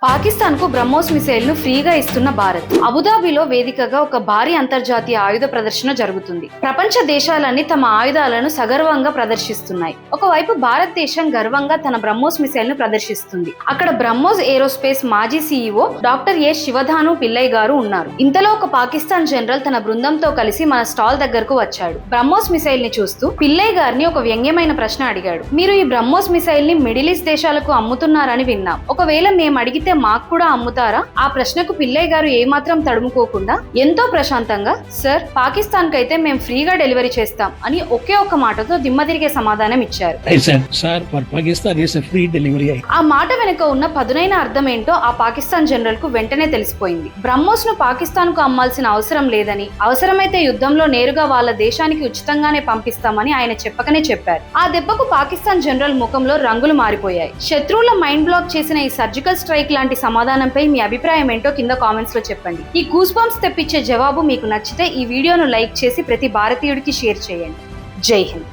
పాకిస్తాన్ కు బ్రహ్మోస్ మిసైల్ ను ఫ్రీగా ఇస్తున్న భారత్. అబుదాబిలో వేదికగా ఒక భారీ అంతర్జాతీయ ఆయుధ ప్రదర్శన జరుగుతుంది. ప్రపంచ దేశాలన్నీ తమ ఆయుధాలను సగర్వంగా ప్రదర్శిస్తున్నాయి. ఒకవైపు భారతదేశం గర్వంగా తన బ్రహ్మోస్ మిసైల్ ను ప్రదర్శిస్తుంది. అక్కడ బ్రహ్మోస్ ఏరోస్పేస్ మాజీ సీఈఓ డాక్టర్ ఏ శివధాను పిల్లై గారు ఉన్నారు. ఇంతలో ఒక పాకిస్తాన్ జనరల్ తన బృందంతో కలిసి మన స్టాల్ దగ్గరకు వచ్చాడు. బ్రహ్మోస్ మిసైల్ ని చూస్తూ పిల్లై గారిని ఒక వ్యంగ్యమైన ప్రశ్న అడిగాడు. మీరు ఈ బ్రహ్మోస్ మిసైల్ ని మిడిల్ ఈస్ట్ దేశాలకు అమ్ముతున్నారని విన్నాం. ఒకవేళ మేము అడిగితే మాకు కూడా అమ్ముతారా? ఆ ప్రశ్నకు పిల్లై గారు ఏమాత్రం తడుముకోకుండా ఎంతో ప్రశాంతంగా, సార్, పాకిస్తాన్ కైతే మేము ఫ్రీగా డెలివరీ చేస్తాం అని ఒకే ఒక్క మాటతో దిమ్మ తిరిగే సమాధానం ఇచ్చారు. ఆ మాట వెనుక ఉన్న పదునైన అర్థం ఏంటో ఆ పాకిస్తాన్ జనరల్ కు వెంటనే తెలిసిపోయింది. బ్రహ్మోస్ ను పాకిస్తాన్ కు అమ్మాల్సిన అవసరం లేదని, అవసరమైతే యుద్ధంలో నేరుగా వాళ్ళ దేశానికి ఉచితంగానే పంపిస్తామని ఆయన చెప్పకనే చెప్పారు. ఆ దెబ్బకు పాకిస్తాన్ జనరల్ ముఖంలో రంగులు మారిపోయాయి. శత్రువుల మైండ్ బ్లాక్ చేసిన ఈ సర్జికల్ స్ట్రైక్ లాంటి సమాధానంపై మీ అభిప్రాయం ఏంటో కింద కామెంట్స్ లో చెప్పండి. ఈ గూస్ బంప్స్ తెప్పించే జవాబు మీకు నచ్చితే ఈ వీడియోను లైక్ చేసి ప్రతి భారతీయుడికి షేర్ చేయండి. జై హింద్.